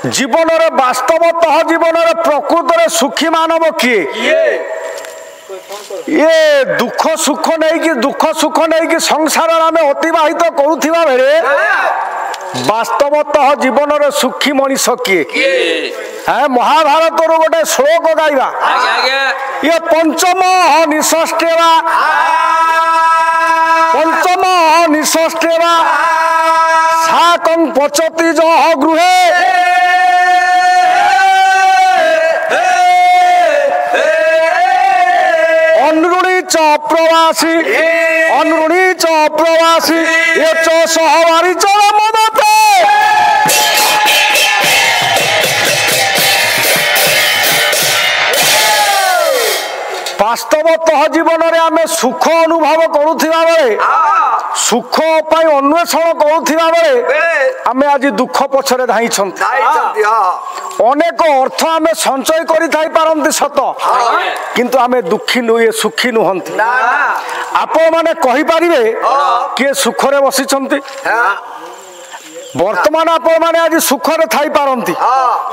जीवन रे वास्तवतः जीवन रे प्रकृत रे सुखी मानव किए ये दुख सुख नहीं कि संसार आम अतिवाहित करुवा बेले वास्तवतः जीवन रे सुखी मनीष किए है महाभारत रो गोटे श्लोक गाइबा ये पंचम निष्ठेवा साकं पचति जह गृहे अनुरुणी च प्रवासी ये च सहवारी चर मदते वास्तवतः जीवन में आम सुख अनुभव करुवा बेले सुख अन्वेषण करुवा बेले आम आज दुख पछरे धाई अनेक अर्थ आम संचय कर सत किंतु आम दुखी नुहे सुखी नुहंती आपण माने कहि पारिबे किए सुखरे बसिचंती वर्तमान आपण माने आज सुखरे थाई पारंती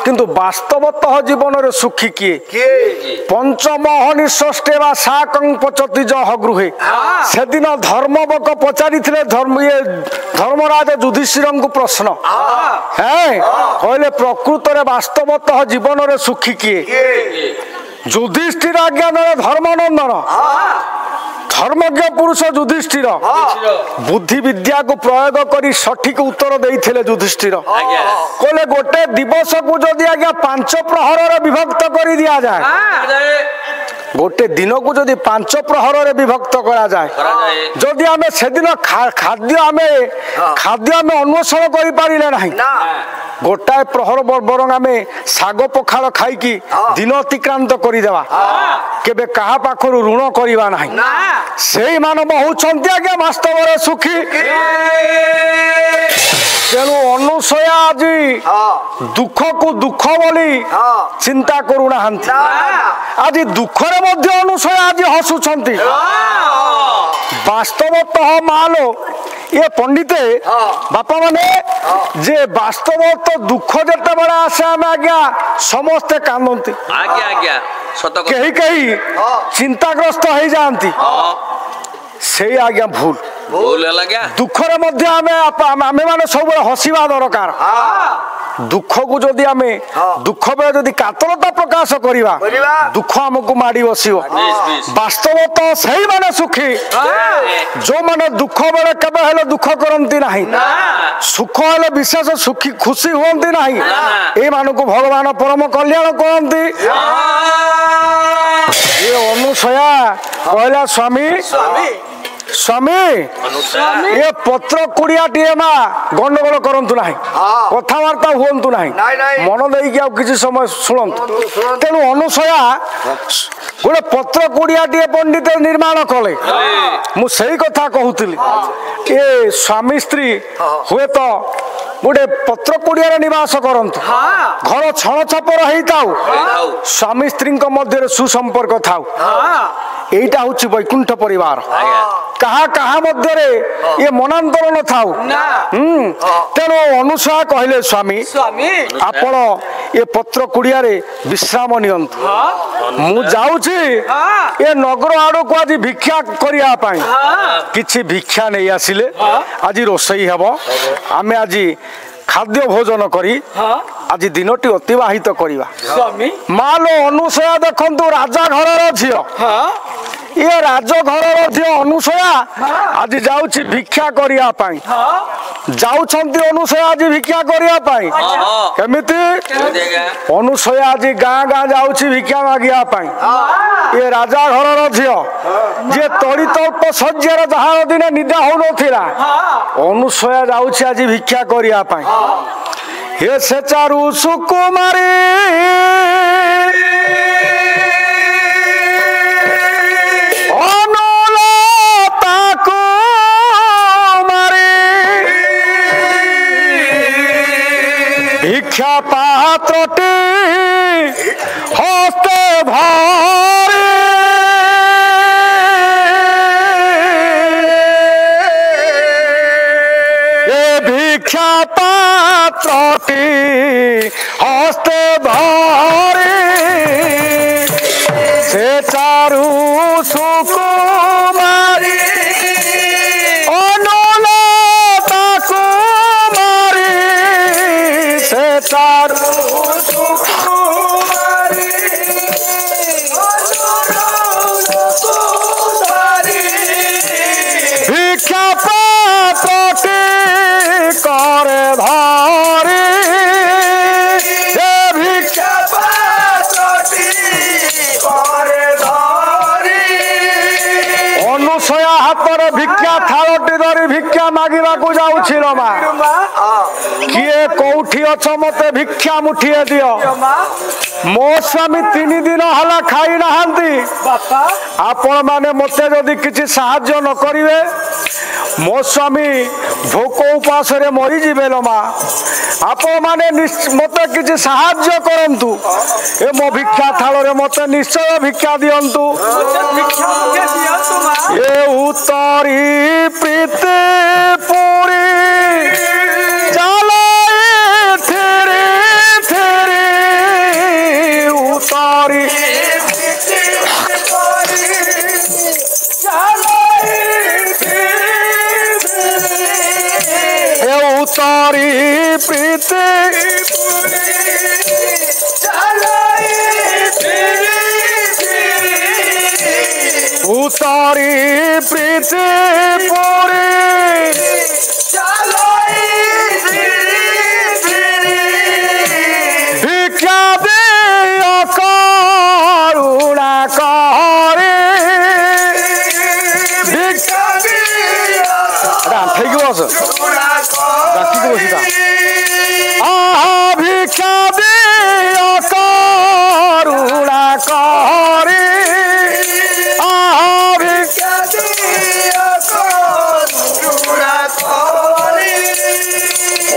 किंतु वास्तवतः जीवन रे सुखी किए पंचमः निष्ठेवा साकं पचति जह गृहे से दिन धर्मवक पचारि धर्मराज युधिष्ठिर को प्रश्न है कहले प्रकृत रे वास्तवतः जीवन रे सुखी किए युधिष्ठिर ज्ञान धर्मनंदन धर्मज्ञ पुरुष युधिष्ठिर बुद्धि विद्या को प्रयोग कर सठिक उत्तर देते युधिष्ठिर कहले गोटे दिवस को जदि आज्ञा 5 प्रहर विभक्त कर दिया जाए गोटे दिन को जदि 5 प्रहर विभक्त करा जाए जदि आमे से दिन खाद्य आमे अन्वेषण कर पारिले नहीं गोटाए प्रहर बरंग आमे साग पखाल खाई दिन अतिक्रांत करदेवा केबे कहा पाखरु ऋण करिवा नहीं से मानव होउछंती आज्ञा वास्तव रे सुखी तेणु अनुसया आज दुख को दुख बोली चिंता करूना आज दुखरे मध्य अनुसया आज हसुछंती वास्तवतः मालो ये पंडिते बापा माने जे वास्तव तो दुख जते बड़ा आसे आम आज्ञा समस्ते कांदती कहीं कहीं चिंताग्रस्त हो जाती से आज्ञा भूल दुखरे मध्य आमे माने सब हसिबा दरकार दुख को जदि आमे दुख बेले जदि कातरता प्रकाश करिवा दुख हमको माड़ी बसियो वास्तवतः सही माने सुखी जो माने दुख बेले केबे हेले दुख करंती नहीं सुख हेले विशेष सुखी खुशी होंती नहीं ए मानको भगवान परम कल्याण करंती ये अनुसया कहला स्वामी ये पत्र कुड़िया टीए मा गंडगोल करंतु नाही कथावार्ता हुंतु नाही मन देकी आ किछि समय सुनंतु तेनु अनुसया गोटे पत्र कुड़िया टीए पंडित निर्माण कले मु सही कथा कहूतिली ए स्वामी स्त्री हुए तो गोटे पत्र कुड़िया निवास करंतु घर छण छपर हेइताउ स्वामी स्त्री मध्य सुसंपर्क थाउ एटा होछि वैकुंठ परिवार कहा कहा मध्य ये मनांतर न थाउ तेणु अनुसया कहले स्वामी आपण ये पत्र कुड़िया विश्राम नियंतु मु जाउछि ये नगर आड़ को आज भिक्षा करिया पाई किछि भिक्षा नहीं आसिले आज रोसई हेबो आमे आज खाद्य भोजन करी आज दिनटी अतिवाहित करिवा मालो अनुसया देखंतु राजा घर झियो ये राजघर अनुसया आज जाउछि भिक्षा करिया पाई जाउछंती अनुसया आज भिक्षा करिया पाई केमिति अनुसया आज गाँ गाँ जाउछि भिक्षा मागिया पाई ये राजा घर झियो जे तड़ित सज्जार जहाँ दिन निदा हो नथिला अनुसया जाउछि आज भिक्षा करिया पाई हे से चारु सुकुमारी भिक्षा पात्रटी हस्ते भरे ये भिक्षा पात्रटी जाउछि लो मा किए कोठी अछ मते भिक्षा मुठिए दियो मो स्वामी 3 दिन हला खाई नहांती आपण माने मते जदि किछि सहाय्य न करिवे मो स्वामी भोक उपास रे मरी जिबे लो मा आपण माने मते किछि सहाय्य करंतु ए मो भिक्षा थाल रे मते निश्चय भिक्षा दियंतु ए उतरी प्रीति पूरी चलाए तेरे तेरे उतारी उतारी प्रीति उतारी प्रीति पूरी भिक्षा दे करुणा करे भिक्षा भिक्षा दे करुणा करे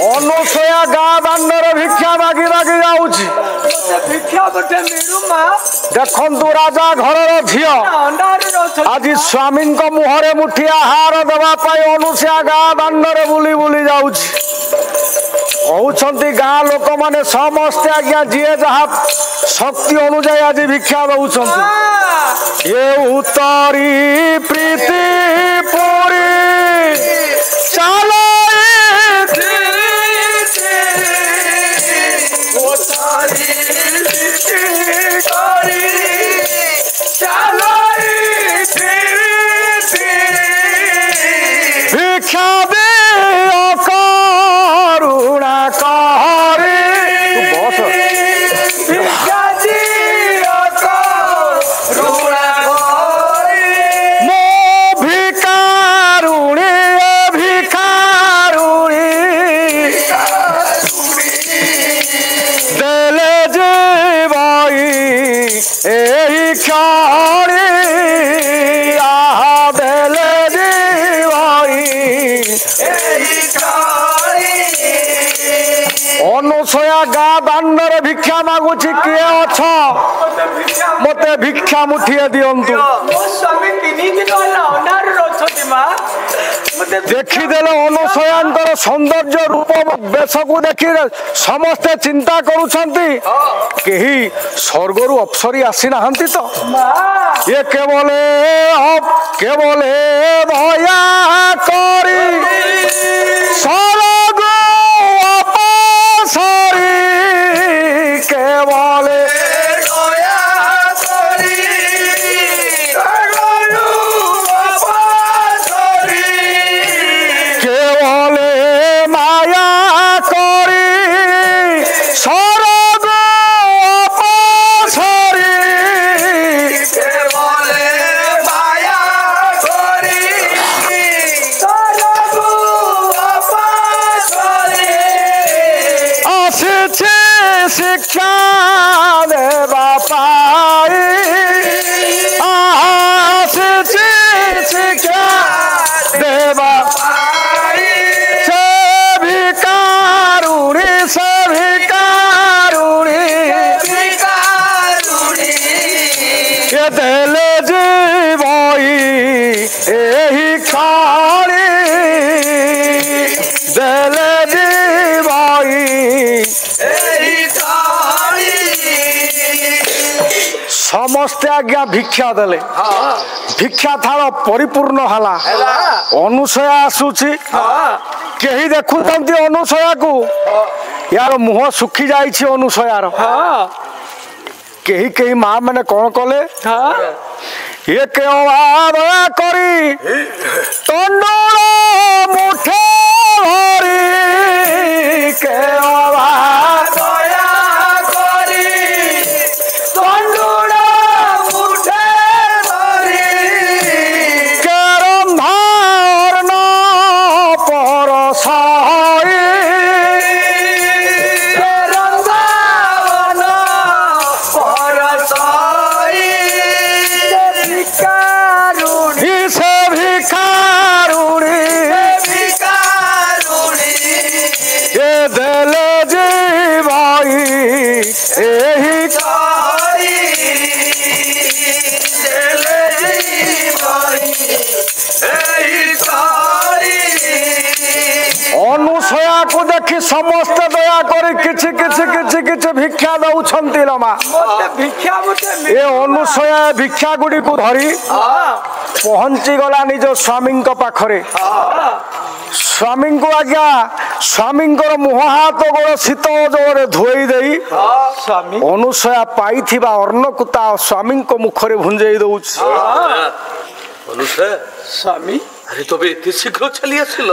अनुसया गाँ दांडर भिक्षा मागी मागी जाऊँगी देखु राजा घर झील आज स्वामी मुहरे मुठी आहार देवाई अनुसया गाँ दांडर बुली बुली जाऊँगी कहते गाँ लोक मैंने समस्ते आज्ञा जी जहाँ शक्ति अनुजाई आज भिक्षा दौरान ये उतरी प्रीति पूरी चल भिक्षा दे करुणा करे मो भिकारुणी भिकारुणी देले जीवाई एही क्षणे आहा देले जीवाई अनुसया गाँ दांडर भिक्षा मागुची किए अछ मते भिक्षा मुठिए दियंतु देखिदेले अनुसयांकर सौंदर्य रूप बेश को देखी समस्ते चिंता करुछंती केही स्वर्गरु अप्सरी आसी नाहंती तो ये केवल दया करी स्वर्ग अपसरी केवल शिक्षा देवा पाई शिक्षा देवा सभी कारुणी ये देले जीवाई एही खाड़ी देले जीवाई समस्ते आज्ञा भिक्षा देले भिक्षा थाल परिपूर्ण हला अनुसया आसुची केही देखुंती अनुसया को यार मुह सुखी जाइछि अनुसयार केही केही माँ मैंने कौन कले ये दया करी तंडुल मुठे भरी के ଦେଲେ ଜୀବଇ ଏହି ଅନୁସୟାକୁ ଦେଖି ସମସ୍ତେ ଦୟାକରି କିଛି କିଛି କିଛି କିଛି ଭିକ୍ଷା ଦଉଛନ୍ତି ଲୋ ମା। ଏ ଅନୁସୟା ଭିକ୍ଷା ଗୁଡ଼ିକୁ ଧରି ପହଞ୍ଚିଗଲା ନିଜ ସ୍ୱାମୀଙ୍କ ପାଖରେ। ସ୍ୱାମୀଙ୍କୁ ଆଜ୍ଞା ସ୍ୱାମୀଙ୍କର ମୁହଁ ହାତ ଗୋଡ଼ ଶୀତଳ ଜଳରେ ଧୋଇ ଦେଇ ଅନୁସୟା ପାଇଥିବା ଅନ୍ନକୁ ତା ସ୍ୱାମୀଙ୍କ ମୁଖରେ ଭୁଞ୍ଜେଇ ଦଉଛି। ଅନୁସୟା ସ୍ୱାମୀ, ଆରେ ତବେ ଏତେ ଶୀଘ୍ର ଚାଲି ଆସିଲ?